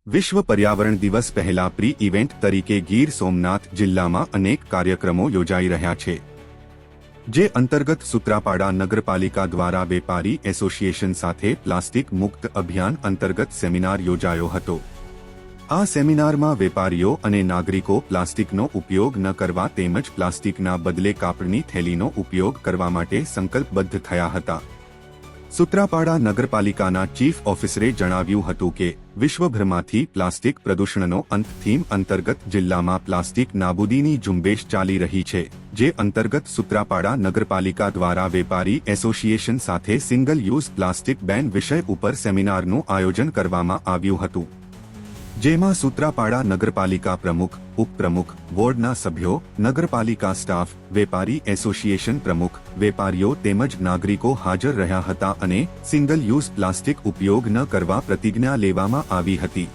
વિશ્વ પર્યાવરણ દિવસ પહેલા પ્રી ઇવેન્ટ તરીકે ગીર સોમનાથ જિલ્લામાં અનેક કાર્યક્રમો યોજાઈ રહ્યા છે, જે અંતર્ગત સૂત્રાપાડા નગરપાલિકા દ્વારા વેપારી એસોસિએશન સાથે પ્લાસ્ટિક મુક્ત અભિયાન અંતર્ગત સેમિનાર યોજાયો હતો। આ સેમિનારમાં વેપારીઓ અને નાગરિકો પ્લાસ્ટિકનો ઉપયોગ ન કરવા તેમજ પ્લાસ્ટિકના બદલે કાપડની થેલીનો ઉપયોગ કરવા માટે સંકલ્પબદ્ધ થયા હતા। સૂત્રાપાડા નગરપાલિકાના ચીફ ઓફિસરે જણાવ્યું હતું કે વિશ્વભરમાંથી પ્લાસ્ટિક પ્રદૂષણનો અંત થીમ અંતર્ગત જિલ્લામાં પ્લાસ્ટિક નાબૂદીની ઝુંબેશ ચાલી રહી છે, જે અંતર્ગત સૂત્રાપાડા નગરપાલિકા દ્વારા વેપારી એસોસિએશન સાથે સિંગલ યુઝ પ્લાસ્ટિક બેન વિષય ઉપર સેમિનારનું આયોજન કરવામાં આવ્યું હતું, જેમાં સૂત્રાપાડા નગરપાલિકા પ્રમુખ, ઉપપ્રમુખ, વોર્ડના સભ્યો, નગરપાલિકા સ્ટાફ, વેપારી એસોસિએશન પ્રમુખ, વેપારીઓ તેમજ નાગરિકો હાજર રહ્યા હતા અને સિંગલ યુઝ પ્લાસ્ટિક ઉપયોગ ન કરવા પ્રતિજ્ઞા લેવામાં આવી હતી।